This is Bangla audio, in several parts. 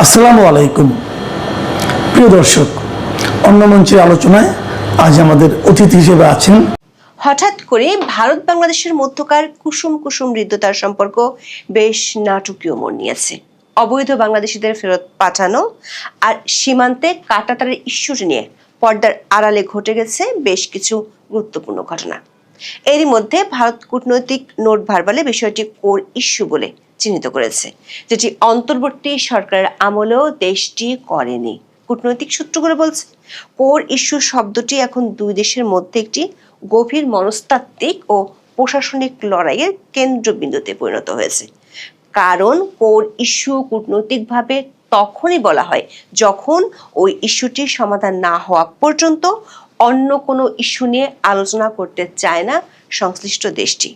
আসসালামু আলাইকুম প্রিয় দর্শক, অন্য মঞ্চের আলোচনায় আজ আমাদের অতিথি হিসেবে আছেন। হঠাৎ করে ভারত বাংলাদেশের মধ্যকার কুসুম কুসুম হৃদ্যতার সম্পর্ক বেশ নাটকীয় মোড় নিয়েছে। অবৈধ বাংলাদেশিদের ফেরত পাঠানো আর সীমান্তে কাঁটাতারের ইস্যুটি নিয়ে পর্দার আড়ালে ঘটে গেছে বেশ কিছু গুরুত্বপূর্ণ ঘটনা। এরই মধ্যে ভারত কূটনৈতিক নোট ভারবালে বিষয়টি কোর ইস্যু বলে চিহ্নিত করেছে, যেটি অন্তর্বর্তী সরকারের আমলেও দেশটি করেনি। কূটনৈতিক সূত্রগুলো বলছে কোর ইস্যু শব্দটি এখন দুই দেশের মধ্যে একটি গভীর মনস্তাত্ত্বিক ও প্রশাসনিক লড়াইয়ের কেন্দ্রবিন্দুতে পরিণত হয়েছে। কারণ কোর ইস্যু কূটনৈতিকভাবে তখনই বলা হয় যখন ওই ইস্যুটির সমাধান না হওয়া পর্যন্ত অন্য কোনো ইস্যু নিয়ে আলোচনা করতে চায় না সংশ্লিষ্ট দেশটি।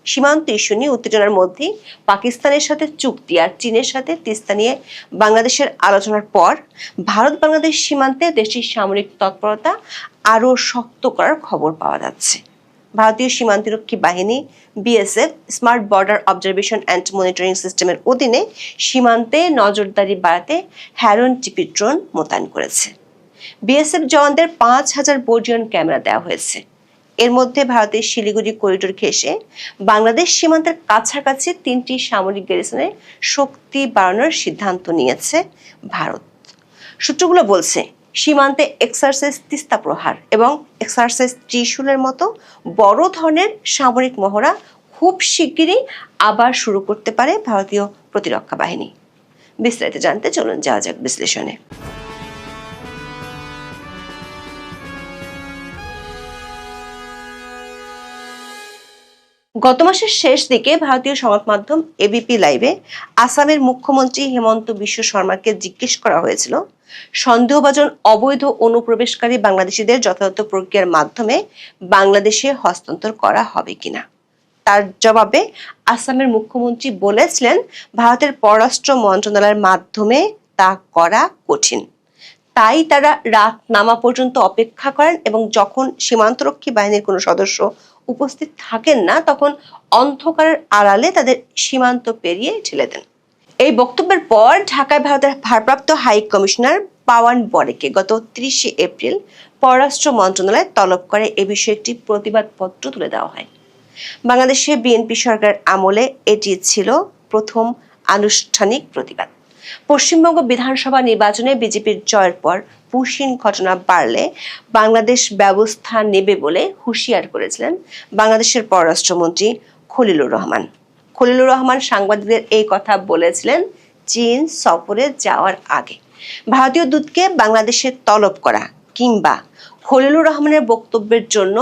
সীমান্ত ইস্যু নিয়ে উত্তেজনার মধ্যে পাকিস্তানের সাথে চুক্তি আর চীনের সাথে তিস্তা নিয়ে বাংলাদেশের আলোচনার পর ভারত বাংলাদেশ সীমান্তে দেশটির সামরিক তৎপরতা আরও শক্ত করার খবর পাওয়া যাচ্ছে। ভারতীয় সীমান্তরক্ষী বাহিনী BSF smart border observation and monitoring সিস্টেমের অধীনে সীমান্তে নজরদারি বাড়াতে হ্যারন টিপি ড্রোন মোতায়েন করেছে। বিএসএফ জওয়ানদের 5,000 বোর্ডিয়ন ক্যামেরা দেওয়া হয়েছে। এর মধ্যে ভারতের শিলিগুড়ি করিডোর ঘেঁষে বাংলাদেশ সীমান্তের কাছাকাছি 3টি সামরিক গ্যারিসনে শক্তি বাড়ানোর সিদ্ধান্ত নিয়েছে ভারত। সূত্রগুলো বলছে সীমান্তে এক্সারসাইজ তিস্তা প্রহার এবং এক্সারসাইজ ত্রিশূলের মতো বড় ধরনের সামরিক মহড়া খুব শিগগিরই আবার শুরু করতে পারে ভারতীয় প্রতিরক্ষা বাহিনী। বিস্তারিত জানতে চলুন যাওয়া যাক বিশ্লেষণে। গত মাসের শেষ দিকে ভারতীয় সংবাদ মাধ্যম এবিপি লাইভে আসামের মুখ্যমন্ত্রী হেমন্ত বিশ্ব শর্মাকে জিজ্ঞেস করা হয়েছিল সন্দেহভাজন অবৈধ অনুপ্রবেশকারী বাংলাদেশিদের যথাযথ প্রক্রিয়ার মাধ্যমে বাংলাদেশে হস্তান্তর করা হবে কিনা। তার জবাবে আসামের মুখ্যমন্ত্রী বলেছিলেন ভারতের পররাষ্ট্র মন্ত্রণালয়ের মাধ্যমে তা করা কঠিন, তাই তারা রাত নামা পর্যন্ত অপেক্ষা করেন এবং যখন সীমান্তরক্ষী বাহিনীর কোনো সদস্য উপস্থিত থাকেন না তখন অন্ধকারের আড়ালে তাদের সীমান্ত পেরিয়ে ঠেলে দেন। এই বক্তব্যের পর ঢাকায় ভারতের ভারপ্রাপ্ত হাই কমিশনার পাওয়ান বরেকে গত 30শে এপ্রিল পররাষ্ট্র মন্ত্রণালয় তলব করে এ বিষয়ে একটি প্রতিবাদপত্র তুলে দেওয়া হয়। বাংলাদেশে বিএনপি সরকার আমলে এটি ছিল প্রথম আনুষ্ঠানিক প্রতিবাদ। পশ্চিমবঙ্গ বিধানসভা নির্বাচনে বিজেপির জয়ের পর পুশিন ঘটনা বাড়লে বাংলাদেশ ব্যবস্থা নেবে বলে হুঁশিয়ার করেছিলেন বাংলাদেশের পররাষ্ট্রমন্ত্রী খলিলুর রহমান। খলিলুর রহমান সাংবাদিকদের এই কথা বলেছিলেন চীন সফরে যাওয়ার আগে। ভারতীয় দূতকে বাংলাদেশে তলব করা কিংবা খলিলুর রহমানের বক্তব্যের জন্য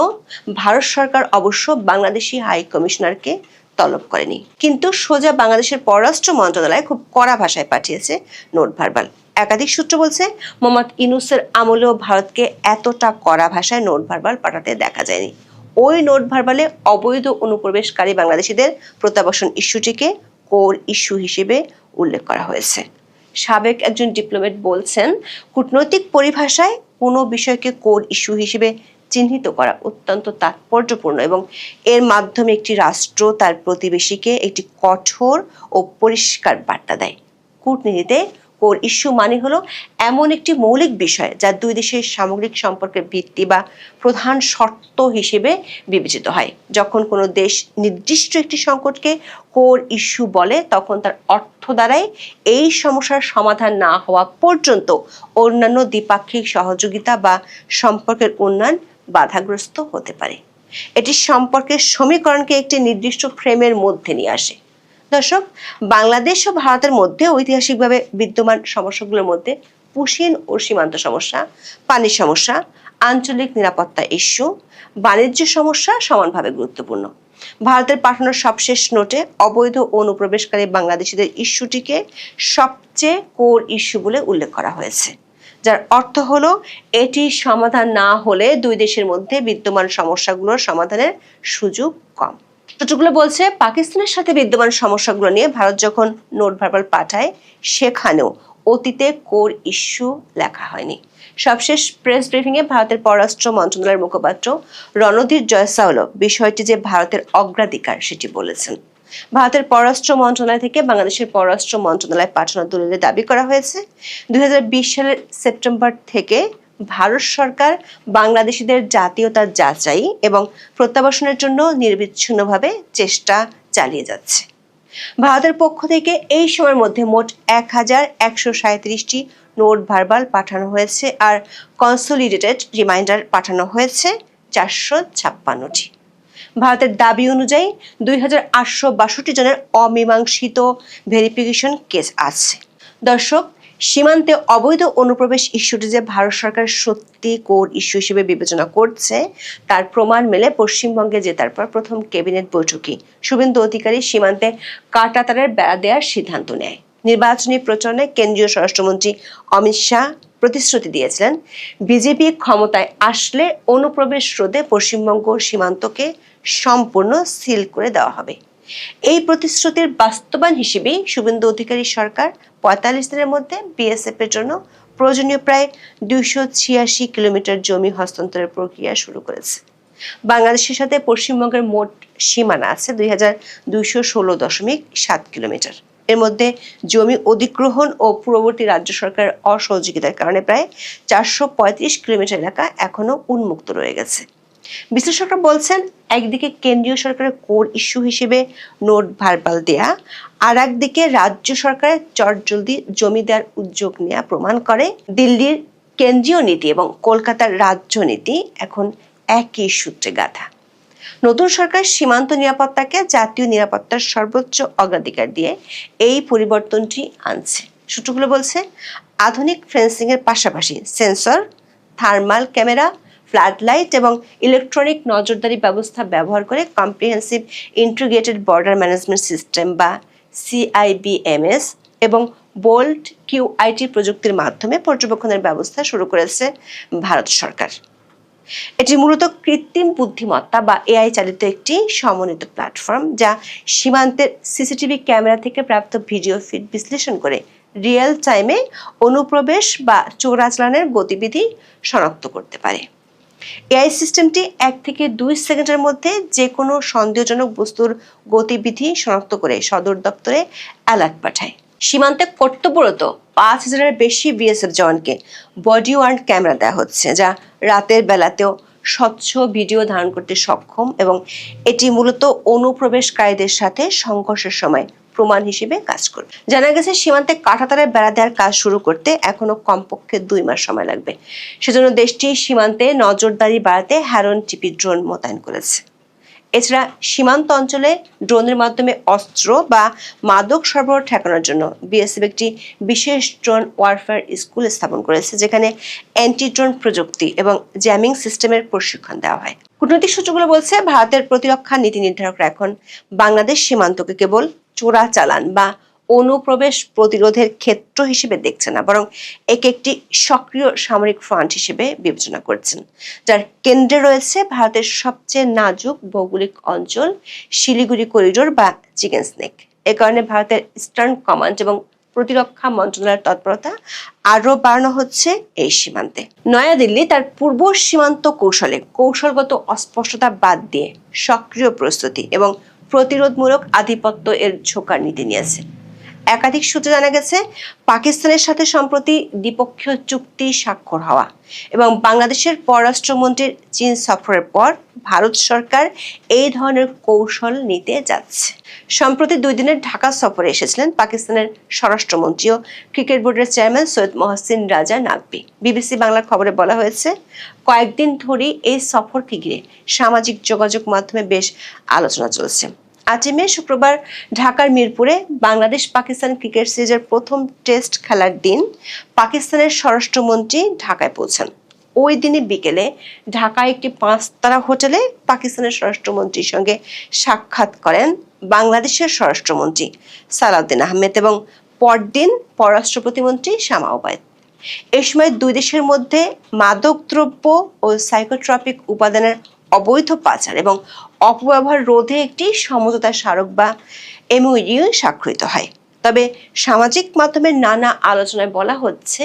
ভারত সরকার অবশ্য বাংলাদেশি হাই কমিশনারকে তলব করেনি, কিন্তু সোজা বাংলাদেশের পররাষ্ট্র মন্ত্রণালয় খুব কড়া ভাষায় পাঠিয়েছে নোট ভারবাল। একাধিক সূত্র বলছে মোহাম্মদ ইউনূসের আমলেও ভারতকে এতটা কড়া ভাষায় নোট ভারবাল পাঠাতে দেখা যায়নি। ওই নোট ভারবালে অবৈধ অনুপ্রবেশকারী বাংলাদেশিদের প্রত্যাবাসন ইস্যুটিকে কোর ইস্যু হিসেবে উল্লেখ করা হয়েছে। সাবেক একজন ডিপ্লোম্যাট বলছেন কূটনৈতিক পরিভাষায় কোনো বিষয়কে কোর ইস্যু হিসেবে চিহ্নিত করা অত্যন্ত তাৎপর্যপূর্ণ এবং এর মাধ্যমে একটি রাষ্ট্র তার প্রতিবেশীকে একটি কঠোর ও পরিষ্কার বার্তা দেয়। কূটনীতিতে কোর ইস্যু মানে হলো এমন একটি মৌলিক বিষয় যা দুই দেশের সামগ্রিক সম্পর্কের ভিত্তি বা প্রধান শর্ত হিসেবে বিবেচিত হয়। যখন কোনো দেশ নির্দিষ্ট একটি সংকটকে কোর ইস্যু বলে তখন তার অর্থ দ্বারাই এই সমস্যার সমাধান না হওয়া পর্যন্ত অন্যান্য দ্বিপাক্ষিক সহযোগিতা বা সম্পর্কের উন্নয়ন বাধাগ্রস্ত হতে পারে। এটি সম্পর্কের সমীকরণকে একটি নির্দিষ্ট ফ্রেমের মধ্যে নিয়ে আসে। দর্শক, বাংলাদেশ ও ভারতের মধ্যে ঐতিহাসিকভাবে বিদ্যমান সমস্যাগুলোর মধ্যে পুশিন ও সীমান্ত সমস্যা, পানি সমস্যা, আঞ্চলিক নিরাপত্তা ইস্যু, বাণিজ্য সমস্যা সমানভাবে গুরুত্বপূর্ণ। ভারতের পাঠানো সবশেষ নোটে অবৈধ অনুপ্রবেশকারী বাংলাদেশিদের ইস্যুটিকে সবচেয়ে কোর ইস্যু বলে উল্লেখ করা হয়েছে, যার অর্থ হলো এটি সমাধান না হলে দুই দেশের মধ্যে বিদ্যমান সমস্যাগুলোর সমাধানের সুযোগ কম। সূত্রগুলো বলছে পাকিস্তানের সাথে বিদ্যমান সমস্যাগুলো নিয়ে ভারত যখন নোট ভারবাল পাঠায় সেখানেও অতীতে কোর ইস্যু লেখা হয়নি। সবশেষ প্রেস ব্রিফিংয়ে ভারতের পররাষ্ট্র মন্ত্রণালয়ের মুখপাত্র রণধীর জয়সাওলা বিষয়টি যে ভারতের অগ্রাধিকার সেটি বলেছেন। ভারতের পররাষ্ট্র মন্ত্রণালয় থেকে বাংলাদেশের পররাষ্ট্র মন্ত্রণালয়ে পাঠানো দলিলে দাবি করা হয়েছে 2020 সালের সেপ্টেম্বর থেকে ভারত সরকার বাংলাদেশিদের জাতীয়তা যাচাই এবং প্রত্যাবাসনের জন্য নিরবিচ্ছিন্নভাবে চেষ্টা চালিয়ে যাচ্ছে। ভারতের পক্ষ থেকে এই সময়ের মধ্যে মোট 1137টি নোট ভার্বাল পাঠানো হয়েছে আর কনসোলিডেটেড রিমাইন্ডার পাঠানো হয়েছে 456টি। ভারতের দাবি অনুযায়ী 2862 জনের অমীমাংসিত ভেরিফিকেশন কেস আছে। দর্শক, সীমান্তে অবৈধ অনুপ্রবেশ ইস্যুটি যে ভারত সরকার সত্যি কোর ইস্যু হিসেবে বিবেচনা করছে তার প্রমাণ মেলে পশ্চিমবঙ্গে জেতার পর প্রথম ক্যাবিনেট বৈঠকে শুভেন্দু অধিকারী সীমান্তে কাঁটাতারের বেড়া দেওয়ার সিদ্ধান্ত নেয়। নির্বাচনী প্রচারণে কেন্দ্রীয় স্বরাষ্ট্রমন্ত্রী অমিত শাহ প্রতিশ্রুতি দিয়েছিলেন, বিজেপি ক্ষমতায় আসলে অনুপ্রবেশ রোধে পশ্চিমবঙ্গ সীমান্তকে সম্পূর্ণ সিল করে দেওয়া হবে। এই প্রতিশ্রুতির বাস্তবায়ন হিসেবে শুভেন্দু অধিকারী সরকার 45 দিনের মধ্যে বিএসএফ এর জন্য প্রয়োজনীয় প্রায় 286 কিলোমিটার জমি হস্তান্তরের প্রক্রিয়া শুরু করেছে। বাংলাদেশের সাথে পশ্চিমবঙ্গের মোট সীমানা আছে 2216.7 কিলোমিটার। এর মধ্যে জমি অধিগ্রহণ ও পূর্ববর্তী রাজ্য সরকারের অসহযোগিতার কারণে প্রায় 435 কিলোমিটার এলাকা এখনো উন্মুক্ত রয়ে গেছে। বিশ্লেষকরা বলছেন, একদিকে কেন্দ্রীয় সরকারের কোর ইস্যু হিসেবে নোট ভার্বাল দেয়া, আর একদিকে রাজ্য সরকারের চটজলদি জমি দেওয়ার উদ্যোগ নেওয়া প্রমাণ করে দিল্লির কেন্দ্রীয় নীতি এবং কলকাতার রাজ্য নীতি এখন একই সূত্রে গাঁথা। নতুন সরকার সীমান্ত নিরাপত্তাকে জাতীয় নিরাপত্তার সর্বোচ্চ অগ্রাধিকার দিয়ে এই পরিবর্তনটি আনছে। সূত্রগুলো বলছে, আধুনিক ফেন্সিং এর পাশাপাশি sensor, thermal camera, flood light এবং ইলেকট্রনিক নজরদারি ব্যবস্থা ব্যবহার করে comprehensive integrated border management system বা CIBMS এবং বোল্ট QIT প্রযুক্তির মাধ্যমে পর্যবেক্ষণের ব্যবস্থা শুরু করেছে ভারত সরকার। এটি মূলত কৃত্রিম বুদ্ধিমত্তা বা AI চালিত একটি সমন্বিত প্ল্যাটফর্ম, যা সীমান্তের সিসিটিভি ক্যামেরা থেকে প্রাপ্ত ভিডিও ফিড বিশ্লেষণ করে রিয়েল টাইমে অনুপ্রবেশ বা চোরাচালানের গতিবিধি শনাক্ত করতে পারে। AI সিস্টেমটি 1 থেকে 2 সেকেন্ডের মধ্যে যে কোনো সন্দেহজনক বস্তুর গতিবিধি শনাক্ত করে সদর দপ্তরে অ্যালার্ট পাঠায়। সীমান্তে কর্তব্যরত 5000-এর বেশি বিএসএফ জওয়ানকে বডি ওয়ার্ন ক্যামেরা দেওয়া হচ্ছে, যা রাতের বেলাতেও স্বচ্ছ ভিডিও ধারণ করতে সক্ষম এবং এটি মূলত অনুপ্রবেশকারীদের সাথে সংঘর্ষের সময় প্রমাণ হিসেবে কাজ করবে। জানা গেছে, সীমান্তে কাঁটাতারের বেড়া দেওয়ার কাজ শুরু করতে এখনো কমপক্ষে 2 মাস সময় লাগবে। সেজন্য দেশটি সীমান্তে নজরদারি বাড়াতে হ্যারন টিপি ড্রোন মোতায়েন করেছে। এছাড়া সীমান্ত অঞ্চলে ড্রোনের মাধ্যমে অস্ত্র বা মাদক সরবরাহ ঠেকানোর জন্য বিএসএফ একটি বিশেষ ড্রোন ওয়ারফেয়ার স্কুল স্থাপন করেছে, যেখানে অ্যান্টি ড্রোন প্রযুক্তি এবং জ্যামিং সিস্টেমের প্রশিক্ষণ দেওয়া হয়। কূটনৈতিক সূত্রগুলো বলছে, ভারতের প্রতিরক্ষা নীতি নির্ধারকরা এখন বাংলাদেশ সীমান্তকে কেবল চোরাচালান বা অনুপ্রবেশ প্রতিরোধের ক্ষেত্র হিসেবে দেখছে না, বরং একে একটি সক্রিয় সামরিক ফ্রন্ট হিসেবে বিবেচনা করছেন, যার কেন্দ্রে রয়েছে ভারতের সবচেয়ে নাজুক ভৌগোলিক অঞ্চল শিলিগুড়ি করিডোর বা চিকেন স্নেক। এ কারণে ভারতের ইস্টার্ন কমান্ড এবং প্রতিরক্ষা মন্ত্রণালয়ের তৎপরতা আরও বাড়ানো হচ্ছে এই সীমান্তে। নয়াদিল্লি তার পূর্ব সীমান্ত কৌশলগত অস্পষ্টতা বাদ দিয়ে সক্রিয় প্রস্তুতি এবং প্রতিরোধমূলক আধিপত্য এর ঝোঁকার নীতি নিয়েছে। একাধিক সূত্রে জানা গেছে, পাকিস্তানের সাথে সম্প্রতি দ্বিপক্ষীয় চুক্তি স্বাক্ষর হওয়া এবং বাংলাদেশের পররাষ্ট্রমন্ত্রীর চীন সফরের পর ভারত সরকার এই ধরনের কৌশল নিতে যাচ্ছে। সম্প্রতি 2 দিনের ঢাকা সফরে এসেছিলেন পাকিস্তানের স্বরাষ্ট্রমন্ত্রী ও ক্রিকেট বোর্ডের চেয়ারম্যান সৈয়দ মহসিন রাজা নাকভি। বিবিসি বাংলার খবরে বলা হয়েছে, কয়েকদিন ধরেই এই সফরকে ঘিরে সামাজিক যোগাযোগ মাধ্যমে বেশ আলোচনা চলছে। 8 মে শুক্রবার ঢাকার মিরপুরে বাংলাদেশ পাকিস্তান ক্রিকেট সিরিজের প্রথম টেস্ট খেলার দিন পাকিস্তানের স্বরাষ্ট্রমন্ত্রী ঢাকায় পৌঁছান। ওই দিনই বিকেলে ঢাকায় একটি 5-তারা হোটেলে পাকিস্তানের স্বরাষ্ট্রমন্ত্রীর সঙ্গে সাক্ষাৎ করেন বাংলাদেশের স্বরাষ্ট্রমন্ত্রী সালাউদ্দিন আহমেদ এবং পরদিন পররাষ্ট্র প্রতিমন্ত্রী শামা ওবায়দ। এই সময় 2 দেশের মধ্যে মাদকদ্রব্য ও সাইকোট্রপিক উপাদানের অবৈধ পাচার এবং অপব্যবহার রোধে একটি সমঝোতা স্মারক বা MOU স্বাক্ষরিত হয়। তবে সামাজিক মাধ্যমে নানা আলোচনায় বলা হচ্ছে,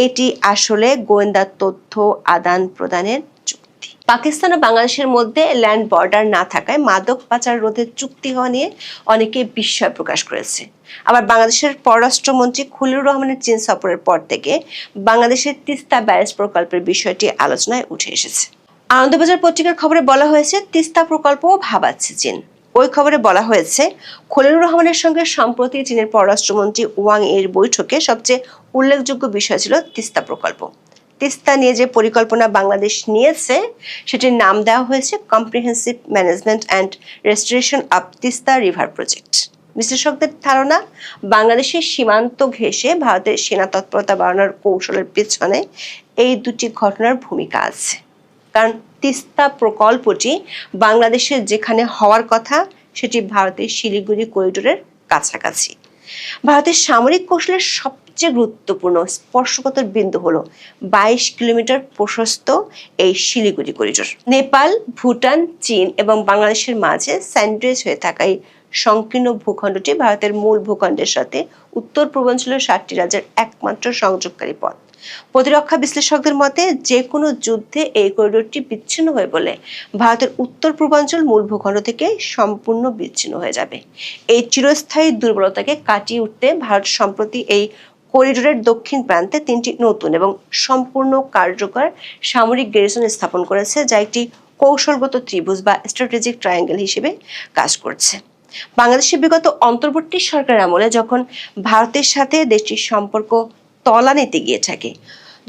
এটি আসলে গোয়েন্দা তথ্য আদান প্রদানের চুক্তি। পাকিস্তান ও বাংলাদেশের মধ্যে ল্যান্ড বর্ডার না থাকায় মাদক পাচার রোধের চুক্তি হওয়া নিয়ে অনেকে বিস্ময় প্রকাশ করেছে। আবার বাংলাদেশের পররাষ্ট্রমন্ত্রী খলিলুর রহমানের চীন সফরের পর থেকে বাংলাদেশের তিস্তা ব্যারেজ প্রকল্পের বিষয়টি আলোচনায় উঠে এসেছে। আনন্দবাজার পত্রিকার খবরে বলা হয়েছে, তিস্তা প্রকল্পও ভাবাচ্ছে চীন। ওই খবরে বলা হয়েছে, খলিলুর রহমানের সঙ্গে সম্প্রতি চীনের পররাষ্ট্রমন্ত্রী ওয়াং এর বৈঠকে সবচেয়ে উল্লেখযোগ্য বিষয় ছিল তিস্তা প্রকল্প। তিস্তা নিয়ে যে পরিকল্পনা বাংলাদেশ নিয়েছে সেটির নাম দেওয়া হয়েছে comprehensive management and restoration of Teesta river project. বিশ্লেষকদের ধারণা, বাংলাদেশের সীমান্ত ঘেঁষে ভারতের সেনা তৎপরতা বাড়ানোর কৌশলের পেছনে এই দুটি ঘটনার ভূমিকা আছে। কারণ তিস্তা প্রকল্পটি বাংলাদেশের যেখানে হওয়ার কথা সেটি ভারতের শিলিগুড়ি করিডোরের কাছাকাছি। ভারতের সামরিক কৌশলের সবচেয়ে গুরুত্বপূর্ণ স্পর্শকাতর বিন্দু হলো 22 কিলোমিটার প্রশস্ত এই শিলিগুড়ি করিডোর। নেপাল, ভুটান, চীন এবং বাংলাদেশের মাঝে স্যান্ডউইচ হয়ে থাকা এই সংকীর্ণ ভূখণ্ডটি ভারতের মূল ভূখণ্ডের সাথে উত্তর পূর্বাঞ্চলের 7টি রাজ্যের একমাত্র সংযোগকারী পথ। প্রতিরক্ষা বিশ্লেষকদের মতে, যে কোনো যুদ্ধে এই করিডোরটি বিচ্ছিন্ন হয়ে পড়লে ভারতের উত্তর পূর্বাঞ্চল মূল ভূখণ্ড থেকে সম্পূর্ণ বিচ্ছিন্ন হয়ে যাবে। এই চিরস্থায়ী দুর্বলতাকে কাটিয়ে উঠতে ভারত সম্প্রতি এই করিডোরের দক্ষিণ প্রান্তে 3টি নতুন এবং সম্পূর্ণ কার্যকর সামরিক গ্যারিসন স্থাপন করেছে, যা একটি কৌশলগত ত্রিভুজ বা স্ট্র্যাটেজিক ট্রায়াঙ্গেল হিসেবে কাজ করছে। বাংলাদেশের বিগত অন্তর্বর্তী সরকারের আমলে যখন ভারতের সাথে দেশটির সম্পর্ক তলানিতে গিয়ে থাকে,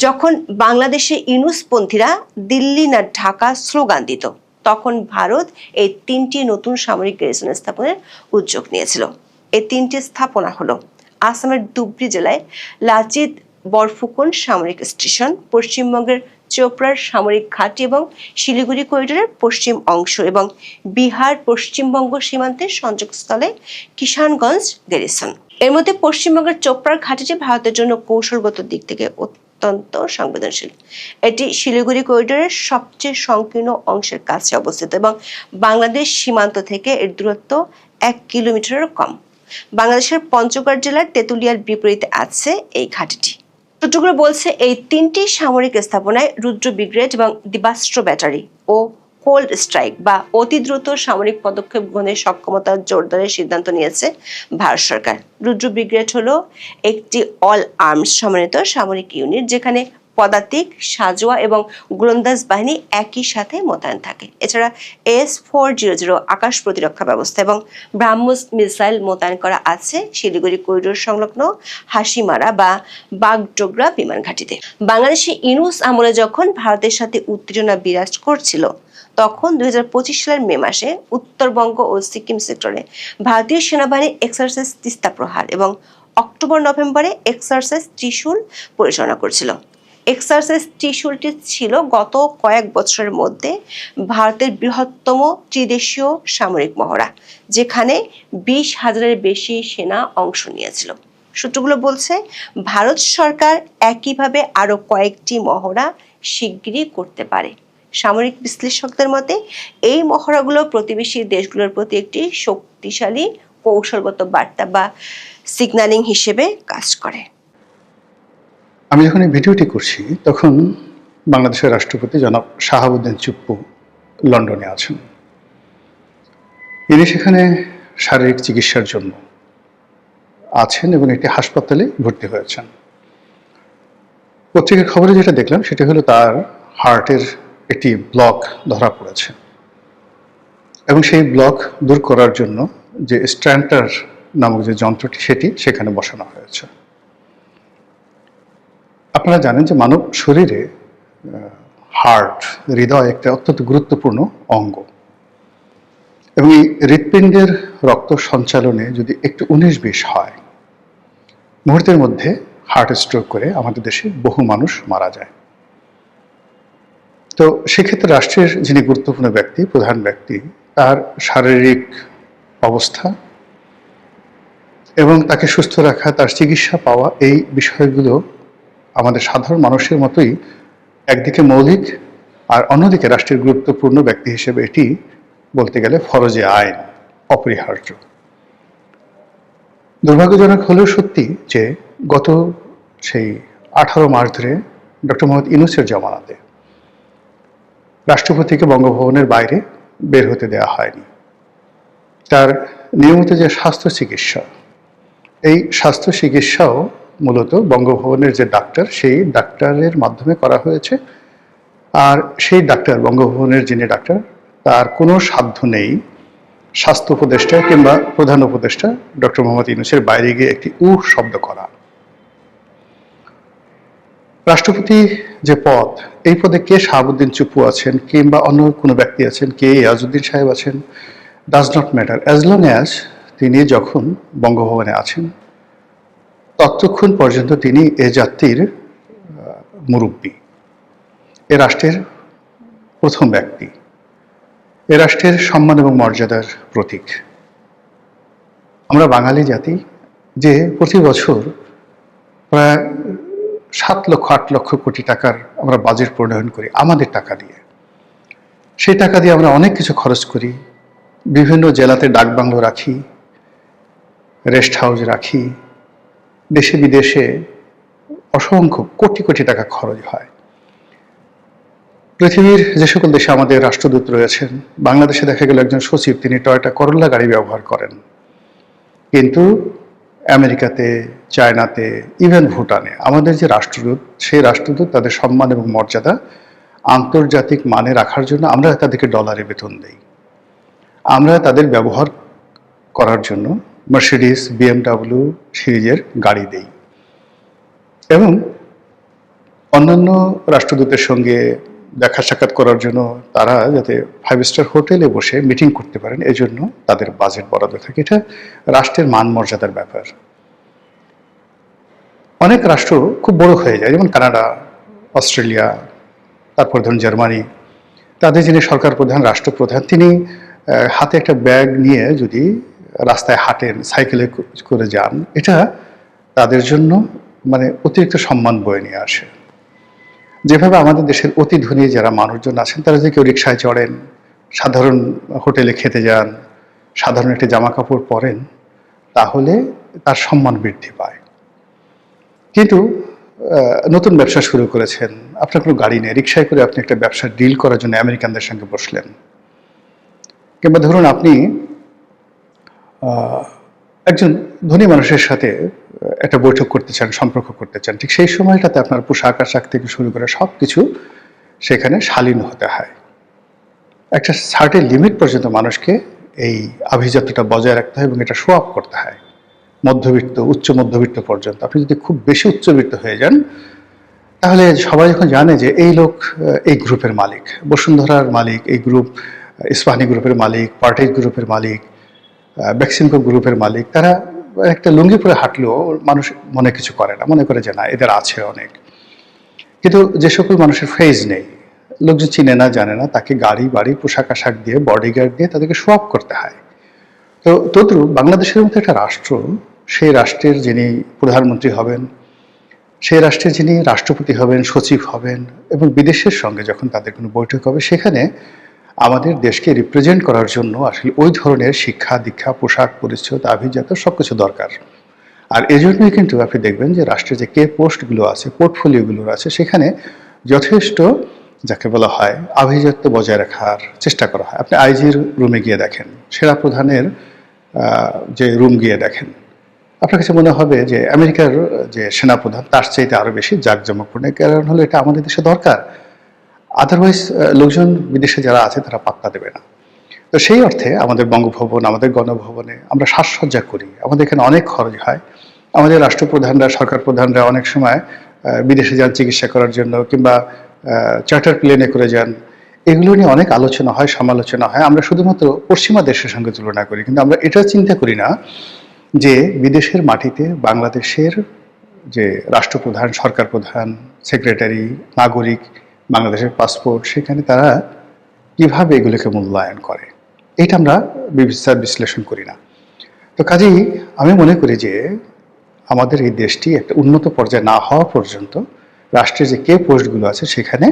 যখন বাংলাদেশে ইউনুসপন্থীরা দিল্লি না ঢাকা স্লোগান দিত, তখন ভারত এই 3টি নতুন সামরিক গ্যারিসন স্থাপনের উদ্যোগ নিয়েছিল। এই 3টি স্থাপনা হলো আসামের ধুবড়ী জেলায় লাচিত বরফুকন সামরিক স্টেশন, পশ্চিমবঙ্গের চোপড়ার সামরিক ঘাঁটি এবং শিলিগুড়ি করিডোরের পশ্চিম অংশ, এবং বিহার পশ্চিমবঙ্গ সীমান্তের সংযোগস্থলে কিষানগঞ্জ গ্যারিসন। এর মধ্যে পশ্চিমবঙ্গের চোপড়ার ঘাঁটিটি ভারতের জন্য কৌশলগত দিক থেকে অত্যন্ত সংবেদনশীল। এটি শিলিগুড়ি করিডোরের সবচেয়ে সংকীর্ণ অংশের কাছে অবস্থিত এবং বাংলাদেশ সীমান্ত থেকে এর দূরত্ব 1 কিলোমিটারেরও কম। বাংলাদেশের পঞ্চগড় জেলার তেঁতুলিয়ার বিপরীতে আছে এই ঘাঁটিটি। সূত্রগুলো বলছে, এই 3টি সামরিক স্থাপনায় রুদ্র ব্রিগেড এবং দিবাস্ত্র ব্যাটারি ও কোল্ড স্ট্রাইক বা অতি দ্রুত সামরিক পদক্ষেপ গ্রহণের সক্ষমতা জোরদারের সিদ্ধান্ত নিয়েছে ভারত সরকার। রুদ্র ব্রিগেড হলো একটি অল আর্মস সমন্বিত সামরিক ইউনিট, যেখানে পদাতিক, সাজোয়া এবং গোলন্দাজ বাহিনী একই সাথে মোতায়েন থাকে। এছাড়া S-400 আকাশ প্রতিরক্ষা ব্যবস্থা এবং ব্রাহ্মস মিসাইল মোতায়েন করা আছে শিলিগুড়ি করিডোর সংলগ্ন হাসিমারা বা বাগডোগরা বিমান ঘাঁটিতে। বাংলাদেশে ইউনুস আমলে যখন ভারতের সাথে উত্তেজনা বিরাজ করছিল, তখন 2025 সালের মে মাসে উত্তরবঙ্গ ও সিকিম সেক্টরে ভারতীয় সেনাবাহিনী এক্সারসাইজ তিস্তা প্রহার এবং অক্টোবর-নভেম্বরে এক্সারসাইজ ত্রিশূল পরিচালনা করেছিল। এক্সারসাইজ ত্রিশূলটি ছিল গত কয়েক বছরের মধ্যে ভারতের বৃহত্তম ত্রিদেশীয় সামরিক মহড়া, যেখানে 20,000-এর বেশি সেনা অংশ নিয়েছিল। সূত্রগুলো বলছে, ভারত সরকার একইভাবে আরো কয়েকটি মহড়া শিগগিরই করতে পারে। সামরিক বিশ্লেষকদের মতে, এই মহড়াগুলো প্রতিবেশী দেশগুলোর প্রতি একটি শক্তিশালী কৌশলগত বার্তা বা সিগন্যালিং হিসেবে কাজ করে। আমি যখন এই ভিডিওটি করছি তখন বাংলাদেশের রাষ্ট্রপতি জনাব শাহাবুদ্দিন চুপ্পু লন্ডনে আছেন। তিনি সেখানে শারীরিক চিকিৎসার জন্য আছেন এবং একটি হাসপাতালে ভর্তি হয়েছেন। পত্রিকার খবরে যেটা দেখলাম সেটা হলো তার হার্টের একটি ব্লক ধরা পড়েছে এবং সেই ব্লক দূর করার জন্য যে স্ট্যান্টার নামক যে যন্ত্রটি সেটি সেখানে বসানো হয়েছে। আপনারা জানেন যে মানব শরীরে হার্ট, হৃদয় একটা অত্যন্ত গুরুত্বপূর্ণ অঙ্গ এবং এই হৃৎপিণ্ডের রক্ত সঞ্চালনে যদি একটু 19-20 হয়, মুহূর্তের মধ্যে হার্ট স্ট্রোক করে আমাদের দেশে বহু মানুষ মারা যায়। তো সেক্ষেত্রে রাষ্ট্রের যিনি গুরুত্বপূর্ণ ব্যক্তি, প্রধান ব্যক্তি, তার শারীরিক অবস্থা এবং তাকে সুস্থ রাখা, তার চিকিৎসা পাওয়া, এই বিষয়গুলো আমাদের সাধারণ মানুষের মতোই একদিকে মৌলিক আর অন্যদিকে রাষ্ট্রের গুরুত্বপূর্ণ ব্যক্তি হিসেবে এটি বলতে গেলে ফরজে আইন, অপরিহার্য। দুর্ভাগ্যজনক হলেও সত্যি যে গত সেই 18 মার্চ ধরে ডক্টর মোহাম্মদ ইউনূসের জমানাতে রাষ্ট্রপতিকে বঙ্গভবনের বাইরে বের হতে দেওয়া হয়নি। তার নিয়মিত যে স্বাস্থ্য চিকিৎসা, এই স্বাস্থ্য চিকিৎসাও মূলত বঙ্গভবনের যে ডাক্তার, সেই ডাক্তারের মাধ্যমে করা হয়েছে। আর সেই ডাক্তার, বঙ্গভবনের যিনি ডাক্তার, তার কোনো সাধ্য নেই স্বাস্থ্য উপদেষ্টা কিংবা প্রধান উপদেষ্টা ডক্টর মোহাম্মদ ইউনূসের বাইরে গিয়ে একটি শব্দ করা। রাষ্ট্রপতি যে পদ, এই পদে কে শাহাবুদ্দিন চুপ্পু আছেন কিংবা অন্য কোনো ব্যক্তি আছেন, কে ইয়াজউদ্দিন সাহেব আছেন, does not matter, as long as তিনি যখন বঙ্গভবনে আছেন ততক্ষণ পর্যন্ত তিনি এ জাতির মুরব্বী, এ রাষ্ট্রের প্রথম ব্যক্তি, এ রাষ্ট্রের সম্মান এবং মর্যাদার প্রতীক। আমরা বাঙালি জাতি যে প্রতি বছর প্রায় 7 লক্ষ 8 লক্ষ কোটি টাকার আমরা বাজেট প্রণয়ন করি আমাদের টাকা দিয়ে। সেই টাকা দিয়ে আমরা অনেক কিছু খরচ করি, বিভিন্ন জেলাতে ডাকবাংলো রাখি, রেস্ট হাউস রাখি, দেশে বিদেশে অসংখ্য কোটি কোটি টাকা খরচ হয়। পৃথিবীর যে সকল দেশে আমাদের রাষ্ট্রদূত রয়েছেন, বাংলাদেশে দেখা গেল একজন সচিব তিনি টয়োটা করোলা গাড়ি ব্যবহার করেন, কিন্তু আমেরিকাতে, চায়নাতে, ইভেন ভুটানে আমাদের যে রাষ্ট্রদূত, সেই রাষ্ট্রদূত তাদের সম্মান এবং মর্যাদা আন্তর্জাতিক মানে রাখার জন্য আমরা তাদেরকে ডলারে বেতন দেই। আমরা তাদের ব্যবহার করার জন্য মার্সিডিস, BMW সিরিজের গাড়ি দেই এবং অন্যান্য রাষ্ট্রদূতের সঙ্গে দেখা সাক্ষাৎ করার জন্য তারা যাতে 5 স্টার হোটেলে বসে মিটিং করতে পারেন, এজন্য তাদের বাজেট বরাদ্দ থাকে। এটা রাষ্ট্রের মান মর্যাদার ব্যাপার। অনেক রাষ্ট্র খুব বড় হয়ে যায়, যেমন কানাডা, অস্ট্রেলিয়া, তারপর ধরুন জার্মানি। তাদের যিনি সরকার প্রধান, রাষ্ট্রপ্রধান, তিনি হাতে একটা ব্যাগ নিয়ে যদি রাস্তায় হাঁটেন, সাইকেলে করে যান, এটা তাদের জন্য মানে অতিরিক্ত সম্মান বয়ে নিয়ে আসে। যেভাবে আমাদের দেশের অতি ধনী যারা মানুষজন আছেন, তারা যদি কেউ রিক্সায় চড়েন, সাধারণ হোটেলে খেতে যান, সাধারণ একটি জামা কাপড় পরেন, তাহলে তার সম্মান বৃদ্ধি পায়। কিন্তু নতুন ব্যবসা শুরু করেছেন, আপনার কোনো গাড়ি নেই, রিক্সায় করে আপনি একটা ব্যবসা ডিল করার জন্য আমেরিকানদের সঙ্গে বসলেন, কিংবা ধরুন আপনি একজন ধনী মানুষের সাথে একটা বৈঠক করতে চান, সম্পর্ক করতে চান, ঠিক সেই সময়টাতে আপনার পোশাক আশাক থেকে শুরু করে সব কিছু সেখানে শালীন হতে হয়। একটা সার্টেন লিমিট পর্যন্ত মানুষকে এই আভিজাত্যটা বজায় রাখতে হয় এবং এটা শো আপ করতে হয়। মধ্যবিত্ত, উচ্চ মধ্যবিত্ত পর্যন্ত। আপনি যদি খুব বেশি উচ্চবিত্ত হয়ে যান, তাহলে সবাই যখন জানে যে এই লোক এই গ্রুপের মালিক, বসুন্ধরার মালিক, এই গ্রুপ ইস্পাহানি গ্রুপের মালিক, পার্টেজ গ্রুপের মালিক, বেক্সিমকো গ্রুপের মালিক, তারা একটা লুঙ্গি পরে হাঁটলেও মানুষ মনে কিছু করে না, মনে করে যে না এদের আছে অনেক। কিন্তু যে সকল মানুষের ফেজ নেই, লোকজন চিনে না, জানে না, তাকে গাড়ি বাড়ি পোশাক আশাক দিয়ে, বডিগার্ড দিয়ে তাদেরকে শো আপ করতে হয়। তো তদ্রুপ বাংলাদেশের মতো একটা রাষ্ট্র, সেই রাষ্ট্রের যিনি প্রধানমন্ত্রী হবেন, সেই রাষ্ট্রের যিনি রাষ্ট্রপতি হবেন, সচিব হবেন, এবং বিদেশের সঙ্গে যখন তাদের কোনো বৈঠক হবে, সেখানে আমাদের দেশকে রিপ্রেজেন্ট করার জন্য আসলে ওই ধরনের শিক্ষা দীক্ষা, পোশাক পরিচ্ছদ, আভিজাত্য সবকিছু দরকার। আর এজন্যই কিন্তু আপনি দেখবেন যে রাষ্ট্রের যে কে পোস্টগুলো আছে, পোর্টফোলিওগুলো আছে, সেখানে যথেষ্ট যাকে বলা হয় আভিজাত্য বজায় রাখার চেষ্টা করা হয়। আপনি আইজির রুমে গিয়ে দেখেন, সেরা প্রধানের যে রুম গিয়ে দেখেন, আপনার কাছে মনে হবে যে আমেরিকার যে সেনাপ্রধান তার চাইতে আরও বেশি জাঁকজমকপূর্ণ। কারণ হলো এটা আমাদের দেশে দরকার, আদারওয়াইজ লোকজন বিদেশে যারা আছে তারা পাত্তা দেবে না। তো সেই অর্থে আমাদের বঙ্গভবন, আমাদের গণভবনে আমরা সাজসজ্জা করি, আমাদের এখানে অনেক খরচ হয়। আমাদের রাষ্ট্রপ্রধানরা, সরকার প্রধানরা অনেক সময় বিদেশে যান চিকিৎসা করার জন্য, কিংবা চার্টার প্লেনে করে যান। এগুলো নিয়ে অনেক আলোচনা হয়, সমালোচনা হয়। আমরা শুধুমাত্র পশ্চিমা দেশের সঙ্গে তুলনা করি, কিন্তু আমরা এটা চিন্তা করি না যে বিদেশের মাটিতে বাংলাদেশের যে রাষ্ট্রপ্রধান, সরকার প্রধান, সেক্রেটারি, নাগরিক, বাংলাদেশের পাসপোর্ট, সেখানে তারা কিভাবে এগুলোকে মূল্যায়ন করে, এটা আমরা বিচার বিশ্লেষণ করি না। তো কাজেই আমি মনে করি যে আমাদের এই দেশটি একটা উন্নত পর্যায়ে না হওয়া পর্যন্ত রাষ্ট্রের যে কে পোস্টগুলো আছে সেখানে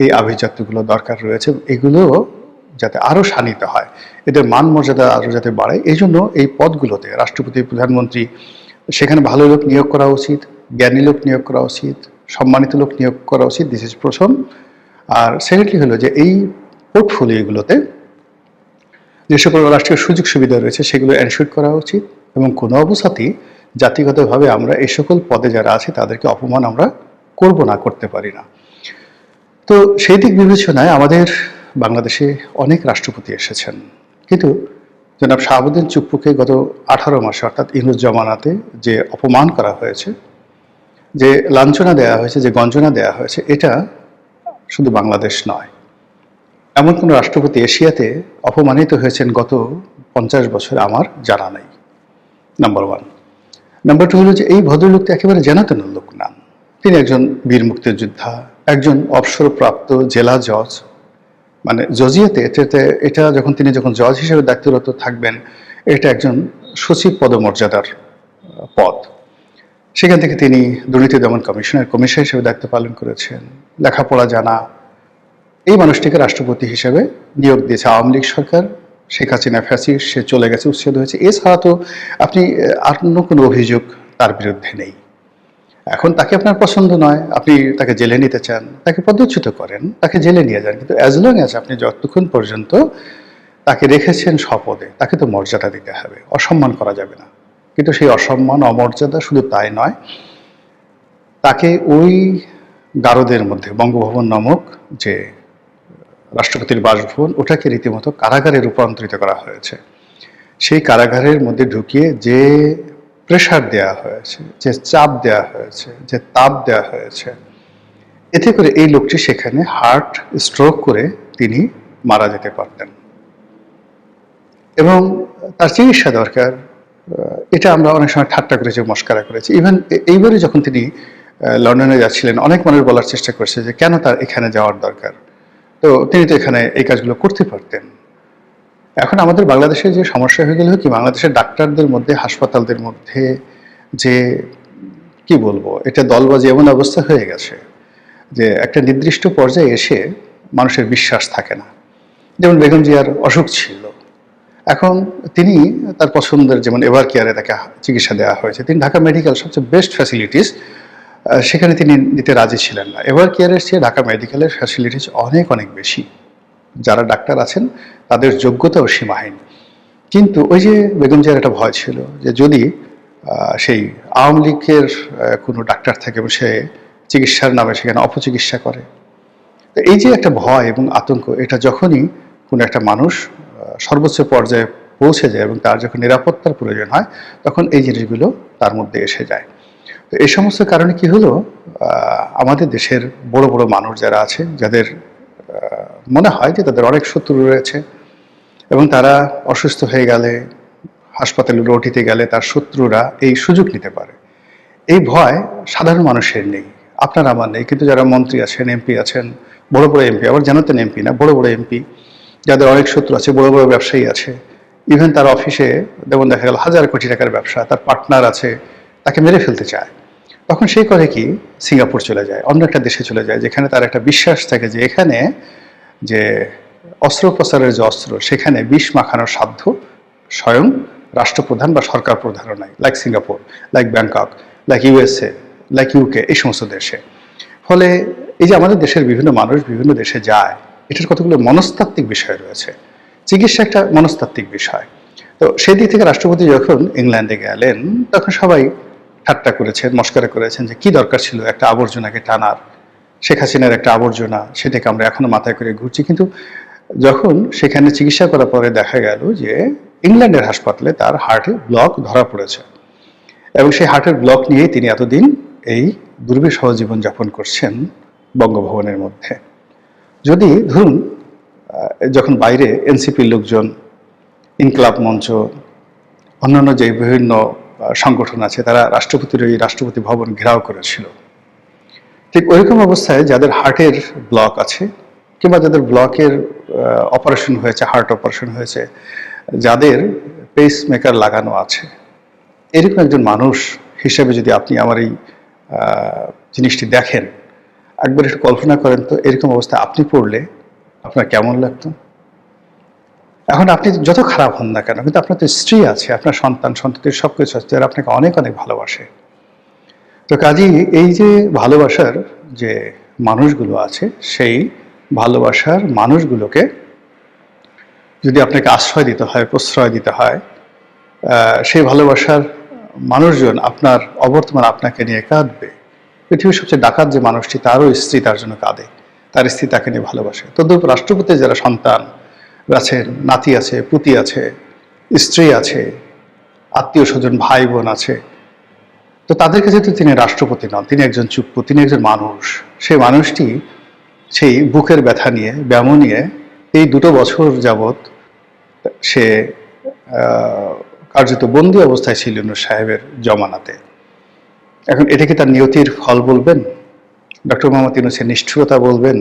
এই আভিজাত্যগুলো দরকার রয়েছে। এগুলো যাতে আরও শানিত হয়, এদের মান মর্যাদা আরও যাতে বাড়ে, এই জন্য এই পদগুলোতে রাষ্ট্রপতি, প্রধানমন্ত্রী, সেখানে ভালো লোক নিয়োগ করা উচিত, জ্ঞানী লোক নিয়োগ করা উচিত, সম্মানিত লোক নিয়োগ করা উচিত। দিস ইজ প্রথম। আর সেকেন্ডলি হলো যে এই পোর্টফোলিওগুলোতে যে সকল রাষ্ট্রীয় সুযোগ সুবিধা রয়েছে সেগুলো এনশিওর করা উচিত, এবং কোনো অবস্থাতেই জাতিগতভাবে আমরা এই সকল পদে যারা আছে তাদেরকে অপমান আমরা করব না, করতে পারি না। তো সেই দিক বিবেচনায় আমাদের বাংলাদেশে অনেক রাষ্ট্রপতি এসেছেন, কিন্তু জনাব শাহাবুদ্দিন চুপ্পুকে গত 18 মাসে অর্থাৎ ইউনূস জমানাতে যে অপমান করা হয়েছে, যে লাঞ্ছনা দেওয়া হয়েছে, যে গঞ্জনা দেওয়া হয়েছে, এটা শুধু বাংলাদেশ নয়, এমন কোনো রাষ্ট্রপতি এশিয়াতে অপমানিত হয়েছেন গত 50 বছর আমার জানা নেই। নাম্বার 1। নাম্বার 2 হলো যে এই ভদ্রলোকটি একেবারে জেনাতেন লোক নান। তিনি একজন বীর মুক্তিযোদ্ধা, একজন অবসরপ্রাপ্ত জেলা জজ, মানে জজিয়াতে এটা যখন তিনি জজ হিসেবে দায়িত্বরত থাকবেন, এটা একজন সচিব পদমর্যাদার পদ। সেখান থেকে তিনি দুর্নীতি দমন কমিশনের কমিশনার হিসেবে দায়িত্ব পালন করেছেন, লেখাপড়া জানা। এই মানুষটিকে রাষ্ট্রপতি হিসেবে নিয়োগ দিয়েছে আওয়ামী লীগ সরকার। শেখ হাসিনা ফ্যাসিস্ট, সে চলে গেছে, উচ্ছেদ হয়েছে। এছাড়া তো আপনি আর কোনো অভিযোগ তার বিরুদ্ধে নেই। এখন তাকে আপনার পছন্দ নয়, আপনি তাকে জেলে নিতে চান, তাকে পদচ্যুত করেন, তাকে জেলে নিয়ে যান, কিন্তু অ্যাজ লং অ্যাজ আপনি যতক্ষণ পর্যন্ত তাকে রেখেছেন স্বপদে, তাকে তো মর্যাদা দিতে হবে, অসম্মান করা যাবে না। কিন্তু সেই অসম্মান, অমর্যাদা শুধু তাই নয়, তাকে ওই গারদের মধ্যে বঙ্গভবন নামক যে রাষ্ট্রপতির বাসভবন, ওটাকে রীতিমতো কারাগারে রূপান্তরিত করা হয়েছে। সেই কারাগারের মধ্যে ঢুকিয়ে যে প্রেশার দেয়া হয়েছে, যে চাপ দেয়া হয়েছে, যে তাপ দেয়া হয়েছে, এতে করে এই লোকটি সেখানে হার্ট স্ট্রোক করে তিনি মারা যেতে পারতেন, এবং তার চিকিৎসা দরকার। এটা আমরা অনেক সময় ঠাট্টা করেছি, মস্কারা করেছি। ইভেন এইবারে যখন তিনি লন্ডনে যাচ্ছিলেন, অনেক মানুষ বলার চেষ্টা করছে যে কেন তার এখানে যাওয়ার দরকার, তো তিনি তো এখানে এই কাজগুলো করতে পারতেন। এখন আমাদের বাংলাদেশে যে সমস্যা হয়ে গেল কি, বাংলাদেশের ডাক্তারদের মধ্যে, হাসপাতালদের মধ্যে যে কি বলবো, এটা দলবাজি এমন অবস্থা হয়ে গেছে যে একটা নির্দিষ্ট পর্যায়ে এসে মানুষের বিশ্বাস থাকে না। যেমন বেগম জিয়ার অসুখ ছিল, এখন তিনি তার পছন্দের, যেমন এভার কেয়ারে তাকে চিকিৎসা দেওয়া হয়েছে, তিনি ঢাকা মেডিকেল সবচেয়ে বেস্ট ফ্যাসিলিটিস, সেখানে তিনি নিতে রাজি ছিলেন না। এভার কেয়ারের চেয়ে ঢাকা মেডিকেলের ফ্যাসিলিটিস অনেক অনেক বেশি। যারা ডাক্তার আছেন তাদের যোগ্যতাও সীমাহীন। কিন্তু ওই যে বেগম জিয়ার একটা ভয় ছিল যে যদি সেই আওয়ামী লীগের কোনো ডাক্তার থাকে এবং সে চিকিৎসার নামে সেখানে অপচিকিৎসা করে, তো এই যে একটা ভয় এবং আতঙ্ক, এটা যখনই কোনো একটা মানুষ সর্বোচ্চ পর্যায়ে পৌঁছে যায় এবং তার যখন নিরাপত্তার প্রয়োজন হয়, তখন এই জিনিসগুলো তার মধ্যে এসে যায়। তো এই সমস্ত কারণে কি হলো, আমাদের দেশের বড় বড় মানুষ যারা আছে, যাদের মনে হয় যে তাদের অনেক শত্রু রয়েছে এবং তারা অসুস্থ হয়ে গেলে, হাসপাতালে রটিতে গেলে তার শত্রুরা এই সুযোগ নিতে পারে, এই ভয় সাধারণ মানুষের নেই, আপনার আমার নেই। কিন্তু যারা মন্ত্রী আছেন, এমপি আছেন, বড় বড় এমপি, আবার জানাতেন এমপি না, বড় বড় এমপি, যাদের অনেক শত্রু আছে, বড় বড় ব্যবসায়ী আছে, ইভেন তার অফিসে যেমন দেখা গেল 1000 কোটি টাকার ব্যবসা, তার পার্টনার আছে, তাকে মেরে ফেলতে চায়, তখন সে করে কি, সিঙ্গাপুর চলে যায়, অন্য একটা দেশে চলে যায়, যেখানে তার একটা বিশ্বাস থাকে যে এখানে যে অস্ত্রোপচারের যে অস্ত্র, সেখানে বিষ মাখানোর সাধ্য স্বয়ং রাষ্ট্রপ্রধান বা সরকার প্রধানও নাই, like Singapore, like Bangkok, like USA, like UK, এই সমস্ত দেশে। ফলে এই যে আমাদের দেশের বিভিন্ন মানুষ বিভিন্ন দেশে যায়, এটার কতগুলো মনস্তাত্ত্বিক বিষয় রয়েছে। চিকিৎসা একটা মনস্তাত্ত্বিক বিষয়। তো সেই দিক থেকে রাষ্ট্রপতি যখন ইংল্যান্ডে গেলেন, তখন সবাই ঠাট্টা করেছেন, মস্করা করেছেন যে কি দরকার ছিল একটা আবর্জনাকে টানার, শেখ হাসিনার একটা আবর্জনা, সেটাকে আমরা এখনো মাথায় করে ঘুরছি। কিন্তু যখন সেখানে চিকিৎসা করার পরে দেখা গেল যে ইংল্যান্ডের হাসপাতালে তার হার্টে ব্লক ধরা পড়েছে, এবং সেই হার্টের ব্লক নিয়েই তিনি এতদিন এই দুর্বিষহ জীবনযাপন করছেন বঙ্গভবনের মধ্যে। যদি ধরুন যখন বাইরে এনসিপির লোকজন, ইনকলাব মঞ্চ, অন্যান্য যে বিভিন্ন সংগঠন আছে, তারা রাষ্ট্রপতির এই রাষ্ট্রপতি ভবন ঘেরাও করেছিল, ঠিক ওইরকম অবস্থায় যাদের হার্টের ব্লক আছে, কিংবা যাদের ব্লকের অপারেশন হয়েছে, হার্ট অপারেশন হয়েছে, যাদের পেস মেকার লাগানো আছে, এরকম একজন মানুষ হিসেবে যদি আপনি আমার এই জিনিসটি দেখেন, একবার একটু কল্পনা করেন তো, এরকম অবস্থায় আপনি পড়লে আপনার কেমন লাগতো? এখন আপনি যত খারাপ হন না কেন, কিন্তু আপনার তো স্ত্রী আছে, আপনার সন্তান সন্ততির সব কিছু আছে, যারা আপনাকে অনেক অনেক ভালোবাসে। তো কাজেই এই যে ভালোবাসার যে মানুষগুলো আছে, সেই ভালোবাসার মানুষগুলোকে যদি আপনাকে আশ্রয় দিতে হয়, প্রশ্রয় দিতে হয়, সেই ভালোবাসার মানুষজন আপনার অবর্তমান আপনাকে নিয়ে কাঁদবে। পৃথিবীর সবচেয়ে ডাকাত যে মানুষটি, তারও স্ত্রী তার জন্য কাঁদে, তার স্ত্রী তাকে নিয়ে ভালোবাসে। তদ্রূপ রাষ্ট্রপতির যারা সন্তান আছেন, নাতি আছে, পুতি আছে, স্ত্রী আছে, আত্মীয় স্বজন, ভাই বোন আছে, তো তাদের কাছে তো তিনি রাষ্ট্রপতি নন, তিনি একজন চুপ্পু, তিনি একজন মানুষ। সেই মানুষটি সেই বুকের ব্যথা নিয়ে, ব্যামো নিয়ে এই 2 বছর যাবৎ সে কার্যত বন্দী অবস্থায় ছিল ইউনূস সাহেবের জমানাতে। এখন এটা কি তার নিয়তির ফল বলবেন? ডক্টর মোহাম্মদ ইউনূসের নিষ্ঠুরতা বলবেন,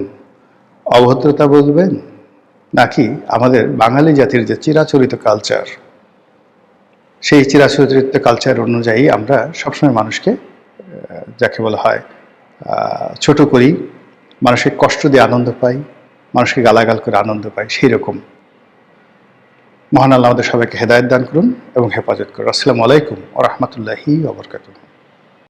অভদ্রতা বলবেন, নাকি আমাদের বাঙালি জাতির যে চিরাচরিত কালচার, সেই চিরাচরিত কালচার অনুযায়ী আমরা সবসময় মানুষকে যাকে বলা হয় ছোট করি, মানুষকে কষ্ট দিয়ে আনন্দ পাই, মানুষকে গালাগাল করে আনন্দ পাই, সেই রকম। মহান আল্লাহ আমাদের সবাইকে হেদায়েত দান করুন এবং হেফাজত করুন। আসসালামু আলাইকুম ওয়া রাহমাতুল্লাহি ওয়া বারাকাতুহু।